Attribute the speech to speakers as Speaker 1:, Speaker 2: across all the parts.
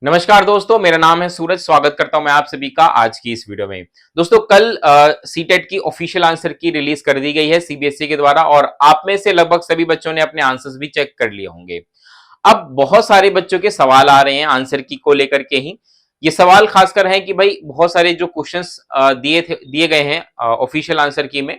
Speaker 1: नमस्कार दोस्तों, मेरा नाम है सूरज। स्वागत करता हूं मैं आप सभी का आज की इस वीडियो में। दोस्तों, कल सीटेट की ऑफिशियल आंसर की रिलीज कर दी गई है सीबीएसई के द्वारा और आप में से लगभग सभी बच्चों ने अपने आंसर्स भी चेक कर लिए होंगे। अब बहुत सारे बच्चों के सवाल आ रहे हैं आंसर की को लेकर के ही। ये सवाल खासकर है कि भाई बहुत सारे जो क्वेश्चंस दिए गए हैं ऑफिशियल आंसर की में,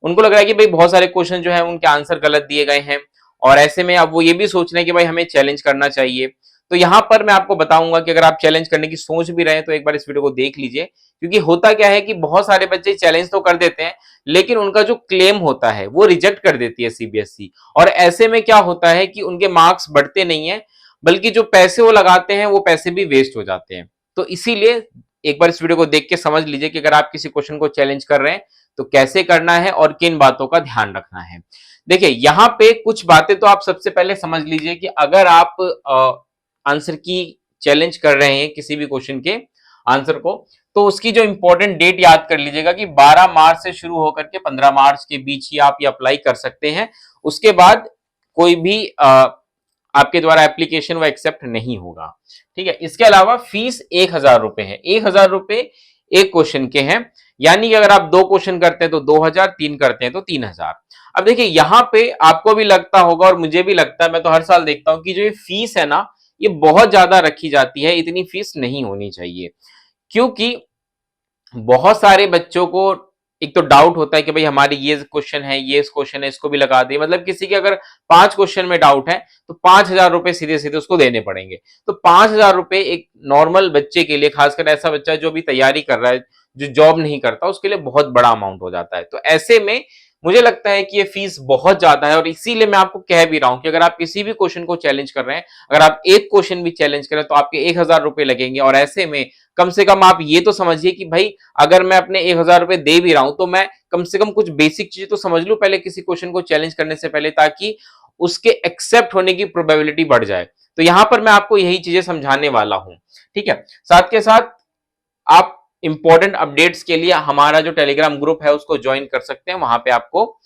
Speaker 1: उनको लग रहा है कि भाई बहुत सारे क्वेश्चन जो है उनके आंसर गलत दिए गए हैं और ऐसे में अब वो ये भी सोच रहे हैं कि भाई हमें चैलेंज करना चाहिए। तो यहां पर मैं आपको बताऊंगा कि अगर आप चैलेंज करने की सोच भी रहे हैं तो एक बार इस वीडियो को देख लीजिए, क्योंकि होता क्या है कि बहुत सारे बच्चे चैलेंज तो कर देते हैं लेकिन उनका जो क्लेम होता है वो रिजेक्ट कर देती है सीबीएसई। और ऐसे में क्या होता है कि उनके मार्क्स बढ़ते नहीं है, बल्कि जो पैसे वो लगाते हैं वो पैसे भी वेस्ट हो जाते हैं। तो इसीलिए एक बार इस वीडियो को देख के समझ लीजिए कि अगर आप किसी क्वेश्चन को चैलेंज कर रहे हैं तो कैसे करना है और किन बातों का ध्यान रखना है। देखिए, यहाँ पे कुछ बातें तो आप सबसे पहले समझ लीजिए कि अगर आप आंसर की चैलेंज कर रहे हैं किसी भी क्वेश्चन के आंसर को, तो उसकी जो इंपॉर्टेंट डेट याद कर लीजिएगा कि 12 मार्च से शुरू होकर के 15 मार्च के बीच ही आप ये अप्लाई कर सकते हैं। उसके बाद कोई भी आपके द्वारा एप्लीकेशन वो एक्सेप्ट नहीं होगा। ठीक है, इसके अलावा फीस 1,000 रुपए है। 1,000 रुपए एक क्वेश्चन के हैं, यानी कि अगर आप 2 क्वेश्चन करते हैं तो 2,000, 3 करते हैं तो 3,000। अब देखिए, यहां पे आपको भी लगता होगा और मुझे भी लगता है, मैं तो हर साल देखता हूं कि जो ये फीस है ना, ये बहुत ज्यादा रखी जाती है। इतनी फीस नहीं होनी चाहिए, क्योंकि बहुत सारे बच्चों को एक तो डाउट होता है कि भाई हमारी ये क्वेश्चन है, ये क्वेश्चन है, इसको भी लगा दे। मतलब किसी के अगर 5 क्वेश्चन में डाउट है तो 5,000 रुपए सीधे सीधे उसको देने पड़ेंगे। तो 5,000 रुपए एक नॉर्मल बच्चे के लिए, खासकर ऐसा बच्चा जो अभी तैयारी कर रहा है, जो जॉब नहीं करता, उसके लिए बहुत बड़ा अमाउंट हो जाता है। तो ऐसे में मुझे लगता है कि ये फीस बहुत ज्यादा है और इसीलिए मैं आपको कह भी रहा हूं कि अगर आप किसी भी क्वेश्चन को चैलेंज कर रहे हैं, अगर आप एक क्वेश्चन भी चैलेंज करें तो आपके 1,000 रुपए लगेंगे। और ऐसे में कम से कम आप ये तो समझिए कि भाई अगर मैं अपने 1,000 रुपए दे भी रहा हूं तो मैं कम से कम कुछ बेसिक चीजें तो समझ लूं पहले किसी क्वेश्चन को चैलेंज करने से पहले, ताकि उसके एक्सेप्ट होने की प्रोबेबिलिटी बढ़ जाए। तो यहां पर मैं आपको यही चीजें समझाने वाला हूं। ठीक है, साथ के साथ आप इंपॉर्टेंट अपडेट्स के लिए हमारा जो टेलीग्राम ग्रुप है उसको ज्वाइन कर सकते हैं। वहां पे आपको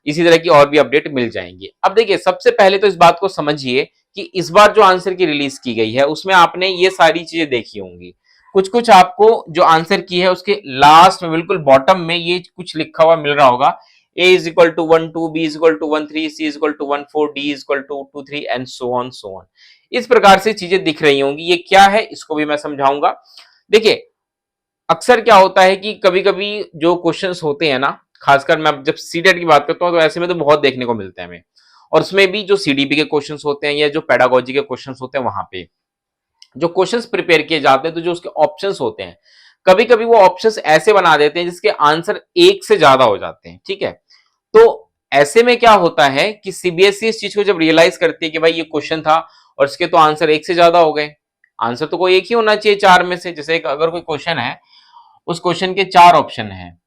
Speaker 1: इसी तरह की और भी अपडेट मिल जाएंगी। अब देखिए, सबसे पहले तो इस बात को समझिए कि इस बार जो आंसर की रिलीज की गई है उसमें आपने ये सारी चीजें देखी होंगी। कुछ कुछ आपको जो आंसर की है उसके लास्ट में बिल्कुल बॉटम में ये कुछ लिखा हुआ मिल रहा होगा, a is equal to 1 2, b is equal to 1 3, c is equal to 1 4, d is equal to 2 3 and so on so on. इस प्रकार से चीजें दिख रही होंगी। ये क्या है इसको भी मैं समझाऊंगा। देखिए, अक्सर क्या होता है कि कभी-कभी जो क्वेश्चंस होते हैं ना, खासकर मैं जब सीटेट की बात करता हूं तो ऐसे में तो बहुत देखने को मिलते हैं हमें। और उसमें भी जो सीडीपी के क्वेश्चंस होते हैं या जो पेडागोजी के क्वेश्चंस होते हैं, वहां पे जो क्वेश्चंस प्रिपेयर किए जाते हैं तो जो उसके ऑप्शंस होते हैं, कभी-कभी वो ऑप्शंस ऐसे बना देते हैं जिसके आंसर एक से ज्यादा हो जाते हैं। ठीक है, तो ऐसे में क्या होता है कि सीबीएसई इस चीज को जब रियलाइज करती है कि भाई ये क्वेश्चन था और इसके तो आंसर एक से ज्यादा हो गए, आंसर तो कोई एक ही होना चाहिए चार में से। जैसे अगर कोई क्वेश्चन है, उस क्वेश्चन के 4 ऑप्शन हैं,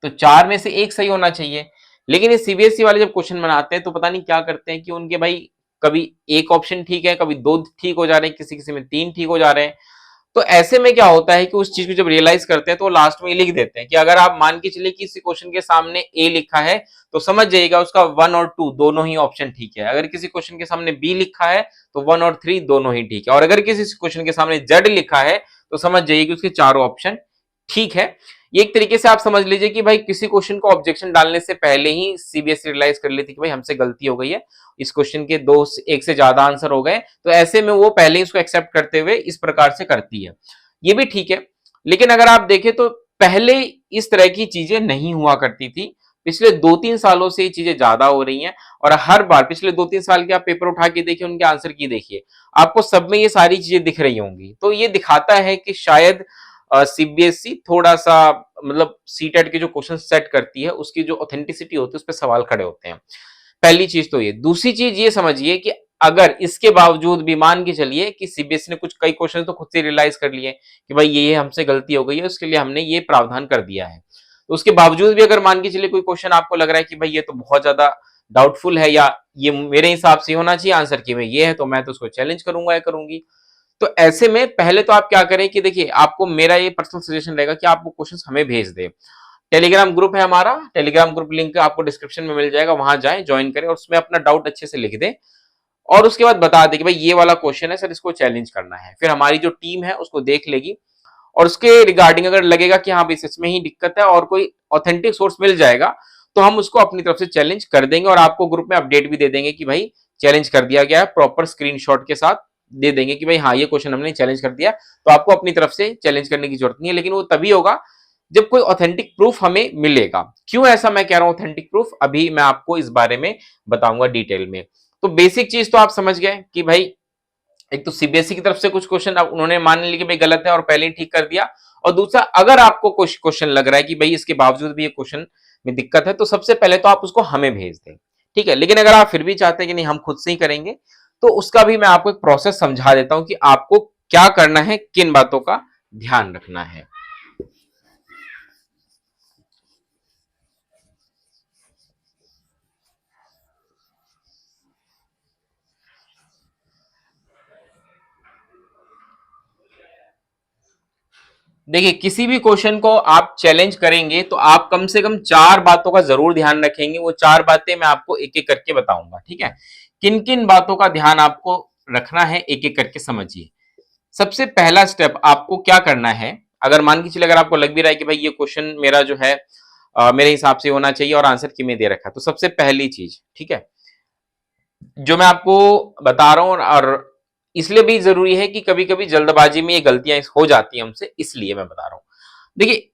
Speaker 1: तो 4 में से एक सही होना चाहिए। लेकिन ये सीबीएसई वाले जब क्वेश्चन बनाते हैं तो पता नहीं क्या करते हैं कि उनके भाई कभी एक ऑप्शन ठीक है, कभी 2 ठीक हो जा रहे हैं, किसी-किसी में 3 ठीक हो जा रहे हैं। तो ऐसे में क्या होता है कि उस चीज को जब रियलाइज करते हैं तो लास्ट में ये लिख देते हैं कि अगर आप मान के चलिए कि इस क्वेश्चन के सामने ए लिखा है तो समझ जाइएगा उसका 1 और 2 दोनों ही ऑप्शन ठीक है। अगर किसी क्वेश्चन के सामने बी लिखा है तो 1 और 3 दोनों ही ठीक है। और अगर किसी क्वेश्चन के सामने जेड लिखा है तो समझ जाइए कि उसके चारों ऑप्शन ठीक है। ये एक तरीके से आप समझ लीजिए कि भाई किसी क्वेश्चन को ऑब्जेक्शन डालने से पहले ही सीबीएसई रियलाइज कर लेती कि भाई हमसे गलती हो गई है, इस क्वेश्चन के दो एक से ज्यादा आंसर हो गए, तो ऐसे में वो पहले ही उसको एक्सेप्ट करते हुए इस प्रकार से करती है। ये भी ठीक है। लेकिन अगर आप देखें तो पहले इस तरह की चीजें नहीं हुआ करती थी। पिछले 2-3 सालों से ये चीजें ज्यादा हो रही हैं और हर बार पिछले 2-3 साल के आप पेपर उठा के देखिए, उनके आंसर की देखिए, आपको सब में ये सारी चीजें दिख रही होंगी। तो ये दिखाता है कि शायद सीबीएसई थोड़ा सा, मतलब सीटेट के जो क्वेश्चन सेट करती है उसकी जो ऑथेंटिसिटी होती है उस पर सवाल खड़े होते हैं। पहली चीज तो ये। दूसरी चीज ये समझिए कि अगर इसके बावजूद भी मान के चलिए कि सीबीएसई ने कुछ कई क्वेश्चन तो खुद से रियलाइज कर लिए कि भाई ये हमसे गलती हो गई है, उसके लिए हमने ये प्रावधान कर दिया है, तो उसके बावजूद भी अगर मान के चलिए कोई क्वेश्चन आपको लग रहा है कि भाई ये तो बहुत ज्यादा डाउटफुल है या ये मेरे हिसाब से होना चाहिए आंसर की में ये है, तो मैं तो उसको चैलेंज करूंगा या करूंगी। तो ऐसे में पहले तो आप क्या करें कि देखिए, आपको मेरा ये पर्सनल सजेशन रहेगा कि आप वो क्वेश्चंस हमें भेज दें। टेलीग्राम ग्रुप है हमारा, टेलीग्राम ग्रुप लिंक आपको डिस्क्रिप्शन में मिल जाएगा, वहां जाएं, ज्वाइन करें और उसमें अपना डाउट अच्छे से लिख दें। और उसके बाद बता दे कि भाई ये वाला क्वेश्चन है सर, इसको चैलेंज करना है। फिर हमारी जो टीम है उसको देख लेगी और उसके रिगार्डिंग अगर लगेगा कि हाँ भाई सच में ही दिक्कत है और कोई ऑथेंटिक सोर्स मिल जाएगा तो हम उसको अपनी तरफ से चैलेंज कर देंगे और आपको ग्रुप में अपडेट भी दे देंगे कि भाई चैलेंज कर दिया गया है, प्रॉपर स्क्रीनशॉट के साथ दे देंगे कि भाई हाँ ये क्वेश्चन हमने चैलेंज कर दिया, तो आपको अपनी तरफ से चैलेंज करने की जरूरत नहीं है। लेकिन वो तभी होगा जब कोई ऑथेंटिक प्रूफ हमें मिलेगा। क्यों ऐसा मैं कह रहा हूं ऑथेंटिक प्रूफ, अभी मैं आपको इस बारे में बताऊंगा डिटेल में। तो बेसिक चीज तो आप समझ गए कि भाई एक तो सीबीएसई की तरफ से कुछ क्वेश्चन अब उन्होंने मान लिया कि भाई गलत है और पहले ही ठीक कर दिया, और दूसरा अगर आपको कुछ क्वेश्चन लग रहा है कि भाई इसके बावजूद भी ये क्वेश्चन में दिक्कत है तो सबसे पहले तो आप उसको हमें भेज दें, ठीक है। लेकिन अगर आप फिर भी चाहते हैं कि नहीं हम खुद से ही करेंगे तो उसका भी मैं आपको एक प्रोसेस समझा देता हूं कि आपको क्या करना है, किन बातों का ध्यान रखना है। देखिए किसी भी क्वेश्चन को आप चैलेंज करेंगे तो आप कम से कम 4 बातों का जरूर ध्यान रखेंगे। वो 4 बातें मैं आपको एक एक करके बताऊंगा, ठीक है। किन किन बातों का ध्यान आपको रखना है एक एक करके समझिए। सबसे पहला स्टेप आपको क्या करना है, अगर मान के चलिए अगर आपको लग भी रहा है कि भाई ये क्वेश्चन मेरा जो है मेरे हिसाब से होना चाहिए और आंसर किमें दे रखा है, तो सबसे पहली चीज, ठीक है, जो मैं आपको बता रहा हूं और इसलिए भी जरूरी है कि कभी कभी जल्दबाजी में ये गलतियां हो जाती हैं हमसे, इसलिए मैं बता रहा हूं। देखिए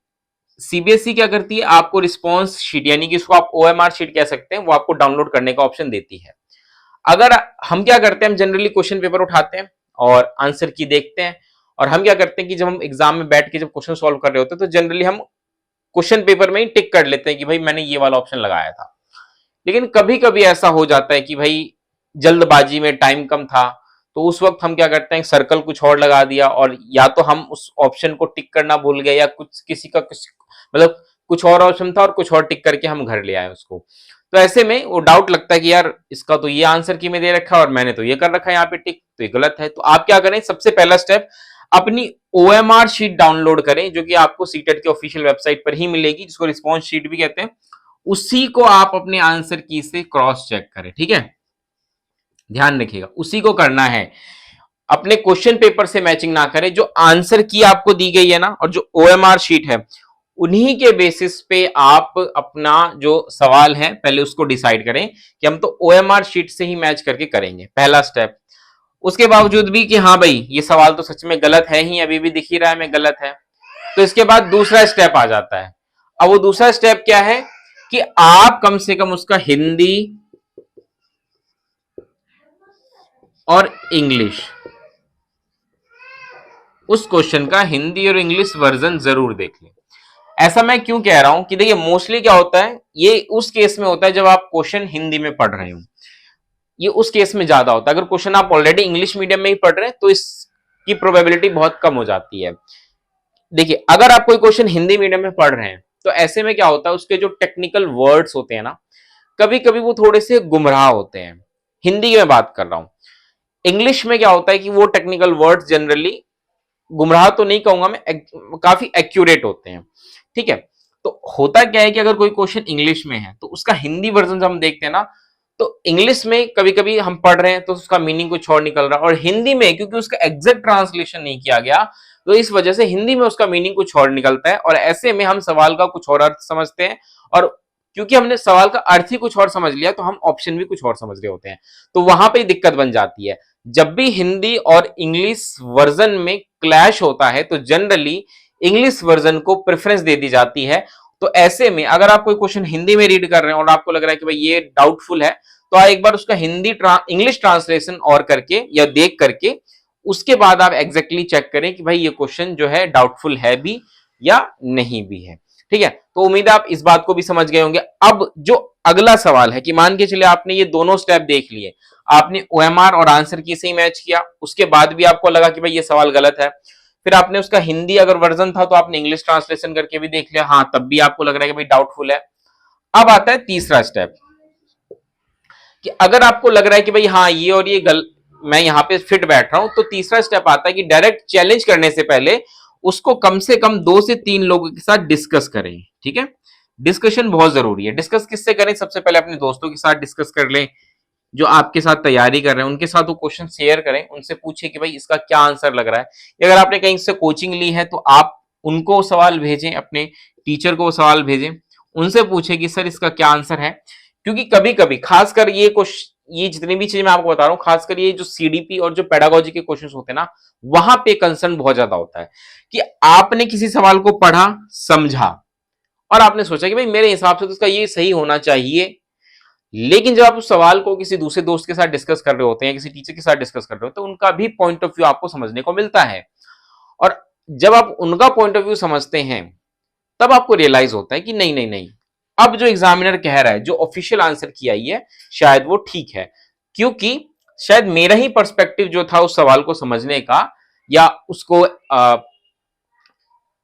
Speaker 1: सीबीएसई क्या करती है, आपको रिस्पॉन्स शीट यानी कि इसको आप ओएमआर शीट कह सकते हैं, वो आपको डाउनलोड करने का ऑप्शन देती है। अगर हम क्या करते हैं, हम जनरली क्वेश्चन पेपर उठाते हैं और आंसर की देखते हैं, और हम क्या करते हैं कि जब हम एग्जाम में बैठ के जब क्वेश्चन सॉल्व कर रहे होते हैं तो जनरली हम क्वेश्चन पेपर में ही टिक कर लेते हैं कि भाई मैंने ये वाला ऑप्शन लगाया था। लेकिन कभी कभी ऐसा हो जाता है कि भाई जल्दबाजी में टाइम कम था, तो उस वक्त हम क्या करते हैं सर्कल कुछ और लगा दिया, और या तो हम उस ऑप्शन को टिक करना भूल गए या कुछ किसी का कुछ मतलब कुछ और ऑप्शन था और कुछ और टिक करके हम घर ले आए उसको। तो ऐसे में वो डाउट लगता है कि यार इसका तो ये आंसर की में दे रखा है और मैंने तो ये कर रखा है यहाँ पे टिक, तो ये गलत है। तो आप क्या करें, सबसे पहला स्टेप अपनी ओएमआर शीट डाउनलोड करें जो कि आपको सीटेट के ऑफिशियल वेबसाइट पर ही मिलेगी, जिसको रिस्पॉन्स शीट भी कहते हैं। उसी को आप अपने आंसर की से क्रॉस चेक करें, ठीक है, ध्यान रखिएगा उसी को करना है। अपने क्वेश्चन पेपर से मैचिंग ना करें, जो आंसर की आपको दी गई है ना और जो ओएमआर शीट है उन्हीं के बेसिस पे आप अपना जो सवाल है पहले उसको डिसाइड करें कि हम तो ओएमआर शीट से ही मैच करके करेंगे, पहला स्टेप। उसके बावजूद भी कि हाँ भाई ये सवाल तो सच में गलत है ही, अभी भी दिख ही रहा है मैं गलत है, तो इसके बाद दूसरा स्टेप आ जाता है। अब वो दूसरा स्टेप क्या है कि आप कम से कम उसका हिंदी और इंग्लिश, उस क्वेश्चन का हिंदी और इंग्लिश वर्जन जरूर देख लें। ऐसा मैं क्यों कह रहा हूं कि देखिए मोस्टली क्या होता है, ये उस केस में होता है जब आप क्वेश्चन हिंदी में पढ़ रहे हो, ये उस केस में ज्यादा होता है। अगर क्वेश्चन आप ऑलरेडी इंग्लिश मीडियम में ही पढ़ रहे हैं तो इसकी प्रोबेबिलिटी बहुत कम हो जाती है। देखिए अगर आप कोई क्वेश्चन हिंदी मीडियम में पढ़ रहे हैं तो ऐसे में क्या होता है, उसके जो टेक्निकल वर्ड्स होते हैं ना कभी कभी वो थोड़े से गुमराह होते हैं, हिंदी में बात कर रहा हूं। इंग्लिश में क्या होता है कि वो टेक्निकल वर्ड्स जनरली गुमराह तो नहीं कहूंगा मैं, काफी एक्यूरेट होते हैं, ठीक है। तो होता क्या है कि अगर कोई क्वेश्चन इंग्लिश में है तो उसका हिंदी वर्जन जब हम देखते हैं ना, तो इंग्लिश में कभी कभी हम पढ़ रहे हैं तो उसका मीनिंग कुछ और निकल रहा है, और हिंदी में क्योंकि उसका एग्जैक्ट ट्रांसलेशन नहीं किया गया तो इस वजह से हिंदी में उसका मीनिंग कुछ और निकलता है, और ऐसे में हम सवाल का कुछ और अर्थ समझते हैं, और क्योंकि हमने सवाल का अर्थ ही कुछ और समझ लिया तो हम ऑप्शन भी कुछ और समझ रहे होते हैं, तो वहां पे दिक्कत बन जाती है। जब भी हिंदी और इंग्लिश वर्जन में क्लैश होता है तो जनरली इंग्लिश वर्जन को प्रेफरेंस दे दी जाती है। तो ऐसे में अगर आप कोई क्वेश्चन हिंदी में रीड कर रहे हैं और आपको लग रहा है कि भाई ये डाउटफुल है, तो आप एक बार उसका हिंदी इंग्लिश ट्रांसलेशन और करके या देख करके उसके बाद आप एग्जैक्टली चेक करें कि भाई ये क्वेश्चन जो है डाउटफुल है भी या नहीं भी है, ठीक है। तो उम्मीद है आप इस बात को भी समझ गए होंगे। अब जो अगला सवाल है कि मान के चले आपने ये दोनों स्टेप देख लिए, आपने ओएमआर और आंसर की से ही मैच किया, उसके बाद भी आपको लगा कि भाई ये सवाल गलत है, फिर आपने उसका हिंदी अगर वर्जन था तो आपने इंग्लिश ट्रांसलेशन करके भी देख लिया, हाँ तब भी आपको लग रहा है कि भाई डाउटफुल है। अब आता है तीसरा स्टेप कि अगर आपको लग रहा है कि भाई हाँ ये और ये मैं यहाँ पे फिट बैठ रहा हूं, तो तीसरा स्टेप आता है कि डायरेक्ट चैलेंज करने से पहले उसको कम से कम 2 से 3 लोगों के साथ डिस्कस करें, ठीक है। डिस्कशन बहुत जरूरी है। डिस्कस किससे करें, सबसे पहले अपने दोस्तों के साथ डिस्कस कर लें, जो आपके साथ तैयारी कर रहे हैं उनके साथ वो क्वेश्चन शेयर करें, उनसे पूछे कि भाई इसका क्या आंसर लग रहा है। अगर आपने कहीं से कोचिंग ली है तो आप उनको सवाल भेजें, अपने टीचर को सवाल भेजें, उनसे पूछे कि सर इसका क्या आंसर है। क्योंकि कभी कभी खासकर ये जितनी भी चीजें मैं आपको बता रहा हूं, खासकर ये जो सीडीपी और जो पेडागोजी के क्वेश्चंस होते हैं ना, वहां पे कंसर्न बहुत ज्यादा होता है कि आपने किसी सवाल को पढ़ा, समझा और आपने सोचा कि भाई मेरे हिसाब से तो इसका ये सही होना चाहिए, लेकिन जब आप उस सवाल को किसी दूसरे दोस्त के साथ डिस्कस कर रहे होते हैं, किसी टीचर के साथ डिस्कस कर रहे होते हैं, तो उनका भी पॉइंट ऑफ व्यू आपको समझने को मिलता है। और जब आप उनका पॉइंट ऑफ व्यू समझते हैं, तब आपको रियलाइज होता है कि नहीं नहीं नहीं, अब जो एग्जामिनर कह रहा है, जो ऑफिशियल आंसर की आई है, शायद वो ठीक है। क्योंकि शायद मेरा ही पर्सपेक्टिव जो था उस सवाल को समझने का, या उसको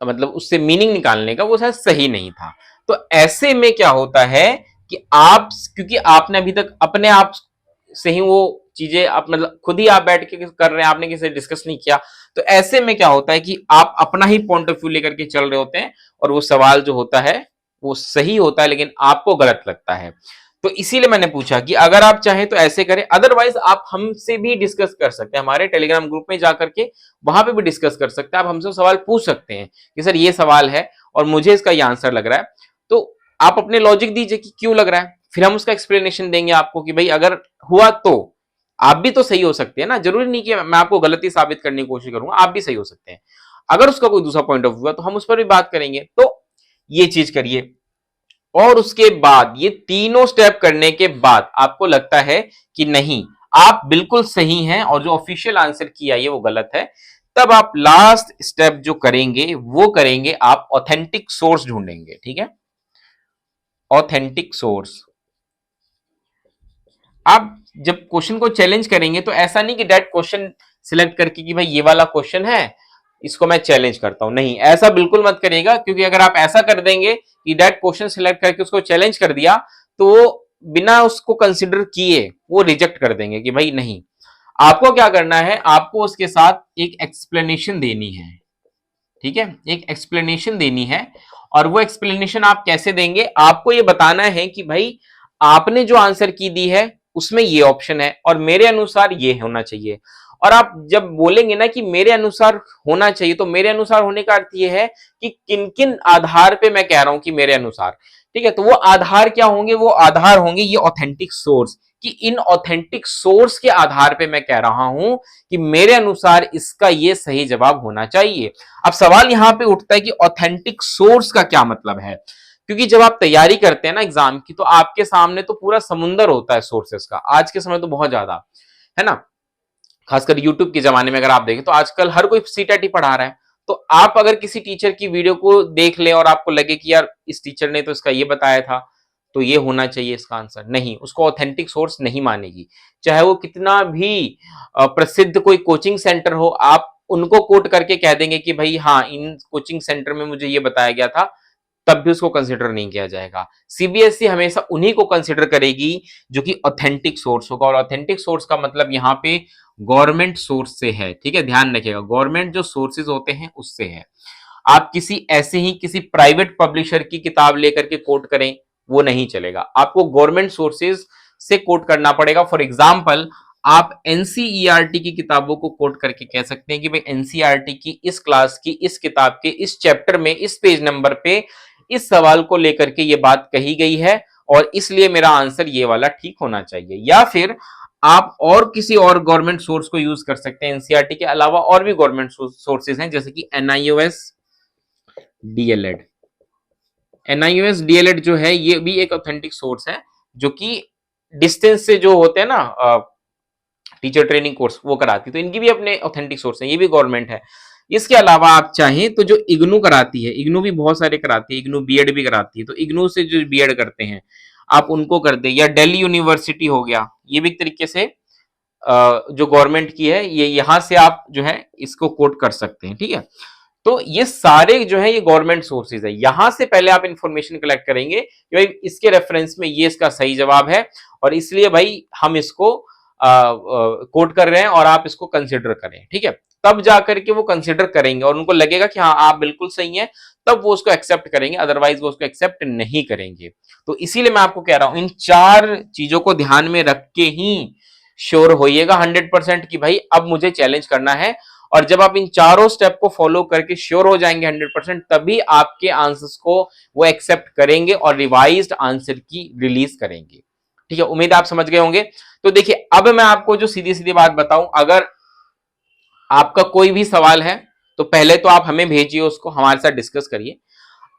Speaker 1: मतलब उससे मीनिंग निकालने का, वो शायद सही नहीं था। तो ऐसे में क्या होता है कि आप, क्योंकि आपने अभी तक अपने आप से ही वो चीजें, आप मतलब खुद ही आप बैठ के कर रहे हैं, आपने किसी से डिस्कस नहीं किया, तो ऐसे में क्या होता है कि आप अपना ही पॉइंट ऑफ व्यू लेकर के चल रहे होते हैं और वो सवाल जो होता है वो सही होता है, लेकिन आपको गलत लगता है। तो इसीलिए मैंने पूछा कि अगर आप चाहें तो ऐसे करें, अदरवाइज आप हमसे भी डिस्कस कर सकते हैं, हमारे टेलीग्राम ग्रुप में जाकर के वहां पे भी डिस्कस कर सकते हैं। आप हमसे सवाल पूछ सकते हैं कि सर ये सवाल है और मुझे इसका ये आंसर लग रहा है, तो आप अपने लॉजिक दीजिए कि क्यों लग रहा है, फिर हम उसका एक्सप्लेनेशन देंगे आपको कि भाई अगर हुआ तो आप भी तो सही हो सकते हैं ना, जरूरी नहीं कि मैं आपको गलती साबित करने की कोशिश करूंगा, आप भी सही हो सकते हैं। अगर उसका कोई दूसरा पॉइंट ऑफ व्यू है तो हम उस पर भी बात करेंगे। तो ये चीज करिए, और उसके बाद ये तीनों स्टेप करने के बाद आपको लगता है कि नहीं आप बिल्कुल सही हैं और जो ऑफिशियल आंसर किया है वो गलत है, तब आप लास्ट स्टेप जो करेंगे वो करेंगे, आप ऑथेंटिक सोर्स ढूंढेंगे। ठीक है, ऑथेंटिक सोर्स। आप जब क्वेश्चन को चैलेंज करेंगे तो ऐसा नहीं कि डायरेक्ट क्वेश्चन सिलेक्ट करके कि भाई ये वाला क्वेश्चन है, इसको मैं चैलेंज करता हूं, नहीं ऐसा बिल्कुल मत करिएगा। क्योंकि अगर आप ऐसा कर देंगे कि डायरेक्ट क्वेश्चन सिलेक्ट करके उसको चैलेंज कर दिया, तो वो बिना उसको कंसिडर किए वो रिजेक्ट कर देंगे कि भाई नहीं। आपको क्या करना है, आपको उसके साथ एक एक्सप्लेनेशन देनी है। ठीक है, एक एक्सप्लेनेशन देनी है। और वो एक्सप्लेनेशन आप कैसे देंगे, आपको ये बताना है कि भाई आपने जो आंसर की दी है उसमें ये ऑप्शन है और मेरे अनुसार ये होना चाहिए। और आप जब बोलेंगे ना कि मेरे अनुसार होना चाहिए, तो मेरे अनुसार होने का अर्थ ये है कि किन किन आधार पे मैं कह रहा हूं कि मेरे अनुसार। ठीक है, तो वो आधार क्या होंगे, वो आधार होंगे ये ऑथेंटिक सोर्स, कि इन ऑथेंटिक सोर्स के आधार पे मैं कह रहा हूं कि मेरे अनुसार इसका ये सही जवाब होना चाहिए। अब सवाल यहां पे उठता है कि ऑथेंटिक सोर्स का क्या मतलब है। क्योंकि जब आप तैयारी करते हैं ना एग्जाम की, तो आपके सामने तो पूरा समुंदर होता है सोर्सेस का, आज के समय तो बहुत ज्यादा है ना। खासकर यूट्यूब के जमाने में अगर आप देखें तो आजकल हर कोई सीटेट ही पढ़ा रहा है। तो आप अगर किसी टीचर की वीडियो को देख लें और आपको लगे कि यार इस टीचर ने तो इसका ये बताया था, तो ये होना चाहिए इसका आंसर, नहीं, उसको ऑथेंटिक सोर्स नहीं मानेगी। चाहे वो कितना भी प्रसिद्ध कोई कोचिंग सेंटर हो, आप उनको कोट करके कह देंगे कि भाई हाँ इन कोचिंग सेंटर में मुझे ये बताया गया था, तब भी उसको कंसिडर नहीं किया जाएगा। सीबीएसई हमेशा उन्हीं को कंसिडर करेगी जो कि ऑथेंटिक सोर्स होगा, और ऑथेंटिक सोर्स का मतलब यहाँ पे गवर्नमेंट सोर्स से है। ठीक है, ध्यान रखिएगा, गवर्नमेंट जो सोर्सेज होते हैं उससे है। आप किसी ऐसे ही किसी प्राइवेट पब्लिशर की किताब लेकर के कोट करें, वो नहीं चलेगा, आपको गवर्नमेंट सोर्सेज से कोट करना पड़ेगा। फॉर एग्जाम्पल, आप एनसीईआरटी की किताबों को कोट करके कह सकते हैं कि भाई एनसीईआरटी की इस क्लास की इस किताब के इस चैप्टर में इस पेज नंबर पे इस सवाल को लेकर के ये बात कही गई है और इसलिए मेरा आंसर ये वाला ठीक होना चाहिए। या फिर आप और किसी और गवर्नमेंट सोर्स को यूज कर सकते हैं, एनसीईआरटी के अलावा और भी गवर्नमेंट सोर्सेज हैं, जैसे कि एनआईओएस डीएलएड। एनआईओएस डीएलएड जो है ये भी एक ऑथेंटिक सोर्स है, जो कि डिस्टेंस से जो होते हैं ना टीचर ट्रेनिंग कोर्स वो कराती है, तो इनकी भी अपने ऑथेंटिक सोर्स हैं, ये भी गवर्नमेंट है। इसके अलावा आप चाहें तो जो इग्नू कराती है, इग्नू भी बहुत सारे कराती है, इग्नू बीएड भी कराती है, तो इग्नू से जो बीएड करते हैं आप उनको कर दे। या दिल्ली यूनिवर्सिटी हो गया, ये भी एक तरीके से जो गवर्नमेंट की है, ये यहां से आप जो है इसको कोट कर सकते हैं। ठीक है, तो ये सारे जो है ये गवर्नमेंट सोर्सेज है, यहां से पहले आप इंफॉर्मेशन कलेक्ट करेंगे कि भाई इसके रेफरेंस में ये इसका सही जवाब है और इसलिए भाई हम इसको कोट कर रहे हैं और आप इसको कंसिडर करें, ठीक है, तब जाकर के वो कंसिडर करेंगे और उनको लगेगा कि हाँ आप बिल्कुल सही हैं, तब वो उसको एक्सेप्ट करेंगे, अदरवाइज वो उसको एक्सेप्ट नहीं करेंगे। तो इसीलिए मैं आपको कह रहा हूं इन 4 चीजों को ध्यान में रख के ही श्योर होइएगा 100% कि भाई अब मुझे चैलेंज करना है। और जब आप इन चारों स्टेप को फॉलो करके श्योर हो जाएंगे 100%, तभी आपके आंसर्स को वो एक्सेप्ट करेंगे और रिवाइज्ड आंसर की रिलीज करेंगे। ठीक है, उम्मीद आप समझ गए होंगे। तो देखिए अब मैं आपको जो सीधी सीधी बात बताऊं, अगर आपका कोई भी सवाल है तो पहले तो आप हमें भेजिए, उसको हमारे साथ डिस्कस करिए।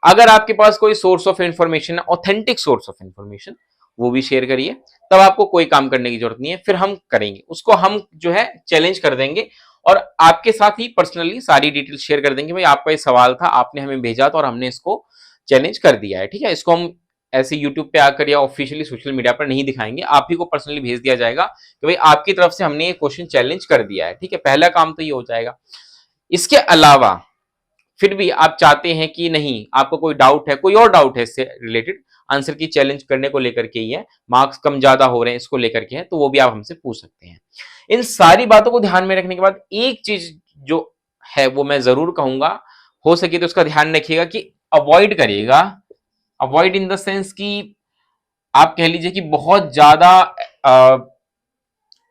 Speaker 1: अगर आपके पास कोई सोर्स ऑफ इंफॉर्मेशन है, ऑथेंटिक सोर्स ऑफ इंफॉर्मेशन, वो भी शेयर करिए। तब आपको कोई काम करने की जरूरत नहीं है, फिर हम करेंगे उसको, हम जो है चैलेंज कर देंगे और आपके साथ ही पर्सनली सारी डिटेल शेयर कर देंगे। भाई आपका ये सवाल था, आपने हमें भेजा था और हमने इसको चैलेंज कर दिया है। ठीक है, इसको हम ऐसे यूट्यूब पे आकर या ऑफिशियली सोशल मीडिया पर नहीं दिखाएंगे, आप ही को पर्सनली भेज दिया जाएगा कि भाई आपकी तरफ से हमने ये क्वेश्चन चैलेंज कर दिया है। ठीक है, पहला काम तो ये हो जाएगा। इसके अलावा फिर भी आप चाहते हैं कि नहीं, आपको कोई डाउट है, कोई और डाउट है इससे रिलेटेड, आंसर की चैलेंज करने को लेकर के ही है, मार्क्स कम ज्यादा हो रहे हैं इसको लेकर के है, तो वो भी आप हमसे पूछ सकते हैं। इन सारी बातों को ध्यान में रखने के बाद एक चीज जो है वो मैं जरूर कहूंगा, हो सके तो उसका ध्यान रखिएगा कि अवॉइड करिएगा। अवॉइड इन द सेंस कि आप कह लीजिए कि बहुत ज्यादा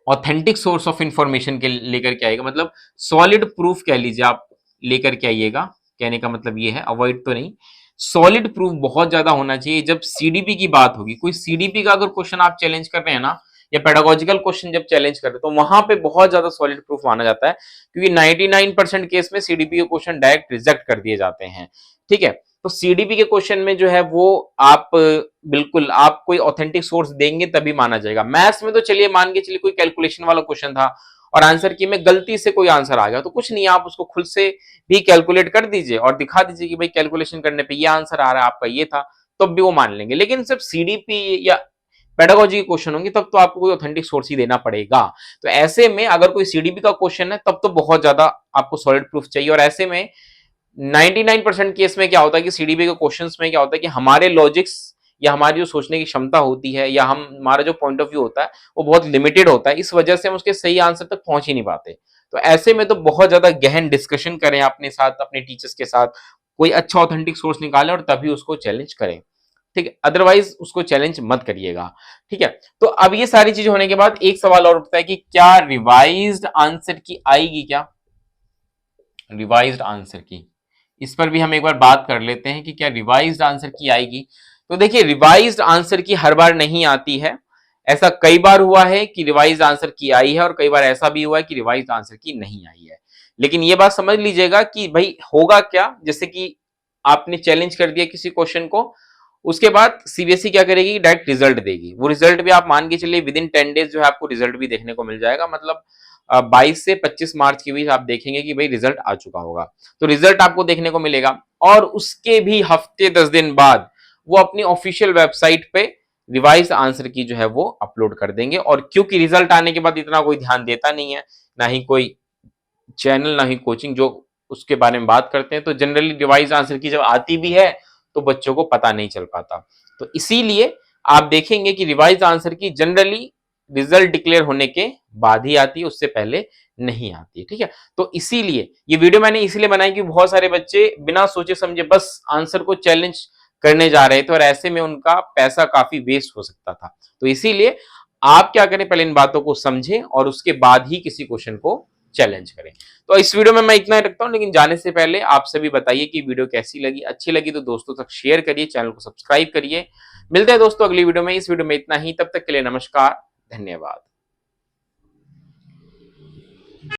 Speaker 1: ऑथेंटिक सोर्स ऑफ इंफॉर्मेशन के लेकर के आएगा, मतलब सॉलिड प्रूफ कह लीजिए आप लेकर के आइएगा। कहने का मतलब ये है, अवॉइड तो नहीं, सॉलिड प्रूफ बहुत ज्यादा होना चाहिए। जब सीडीपी की बात होगी, कोई सीडीपी का अगर क्वेश्चन आप चैलेंज कर रहे हैं ना, या पेडागोजिकल क्वेश्चन जब चैलेंज कर रहे हैं, तो वहां पे बहुत ज्यादा सॉलिड प्रूफ माना जाता है, क्योंकि 99% केस में सीडीपी के क्वेश्चन डायरेक्ट रिजेक्ट कर दिए जाते हैं। ठीक है, तो सीडीपी के क्वेश्चन में जो है वो आप बिल्कुल आप कोई ऑथेंटिक सोर्स देंगे तभी माना जाएगा। मैथ्स में तो चलिए मान के चलिए कोई कैलकुलेशन वाला क्वेश्चन था और आंसर की में गलती से कोई आंसर आ गया, तो कुछ नहीं, आप उसको खुद से भी कैलकुलेट कर दीजिए और दिखा दीजिए कि भाई कैलकुलेशन करने पे ये आंसर आ रहा है, आपका ये था, तब भी वो मान लेंगे। लेकिन सिर्फ सीडीपी या पेडागोजी के क्वेश्चन होंगे तब तो आपको कोई ऑथेंटिक सोर्स ही देना पड़ेगा। तो ऐसे में अगर कोई सीडीपी का क्वेश्चन है तब तो बहुत ज्यादा आपको सॉलिड प्रूफ चाहिए। और ऐसे में 99% केस में क्या होता है कि सीडीपी के क्वेश्चंस में क्या होता है कि हमारे लॉजिक्स या हमारी जो सोचने की क्षमता होती है या हम हमारा जो पॉइंट ऑफ व्यू होता है वो बहुत लिमिटेड होता है, इस वजह से हम उसके सही आंसर तक पहुंच ही नहीं पाते। तो ऐसे में तो बहुत ज्यादा गहन डिस्कशन करें अपने साथ, अपने टीचर्स के साथ, कोई अच्छा ऑथेंटिक सोर्स निकालें और तभी उसको चैलेंज करें। ठीक है, अदरवाइज उसको चैलेंज मत करिएगा। ठीक है, तो अब ये सारी चीजें होने के बाद एक सवाल और उठता है कि क्या रिवाइज्ड आंसर की आएगी क्या? रिवाइज्ड आंसर की, इस पर भी हम एक बार बात कर लेते हैं कि क्या रिवाइज्ड आंसर की आएगी। तो देखिए रिवाइज्ड आंसर की हर बार नहीं आती है, ऐसा कई बार हुआ है कि रिवाइज्ड आंसर की आई है और कई बार ऐसा भी हुआ है कि रिवाइज्ड आंसर की नहीं आई है। लेकिन ये बात समझ लीजिएगा कि भाई होगा क्या, जैसे कि आपने चैलेंज कर दिया किसी क्वेश्चन को, उसके बाद सीबीएसई क्या करेगी, डायरेक्ट रिजल्ट देगी। वो रिजल्ट भी आप मान के चलिए विद इन 10 डेज जो है आपको रिजल्ट भी देखने को मिल जाएगा, मतलब 22 से 25 मार्च के बीच आप देखेंगे कि भाई रिजल्ट आ चुका होगा। तो रिजल्ट आपको देखने को मिलेगा और उसके भी हफ्ते 10 दिन बाद वो अपनी ऑफिशियल वेबसाइट पे रिवाइज आंसर की जो है वो अपलोड कर देंगे। और क्योंकि रिजल्ट आने के बाद इतना कोई ध्यान देता नहीं है, ना ही कोई चैनल ना ही कोचिंग जो उसके बारे में बात करते हैं, तो जनरली रिवाइज आंसर की जब आती भी है तो बच्चों को पता नहीं चल पाता। तो इसीलिए आप देखेंगे कि रिवाइज आंसर की जनरली रिजल्ट डिक्लेयर होने के बाद ही आती है, उससे पहले नहीं आती। ठीक है, तो इसीलिए ये वीडियो मैंने इसीलिए बनाई कि बहुत सारे बच्चे बिना सोचे समझे बस आंसर को चैलेंज करने जा रहे थे और ऐसे में उनका पैसा काफी वेस्ट हो सकता था। तो इसीलिए आप क्या करें, पहले इन बातों को समझें और उसके बाद ही किसी क्वेश्चन को चैलेंज करें। तो इस वीडियो में मैं इतना ही रखता हूं, लेकिन जाने से पहले आप सभी बताइए कि वीडियो कैसी लगी, अच्छी लगी तो दोस्तों तक शेयर करिए, चैनल को सब्सक्राइब करिए। मिलते हैं दोस्तों अगली वीडियो में। इस वीडियो में इतना ही, तब तक के लिए नमस्कार, धन्यवाद।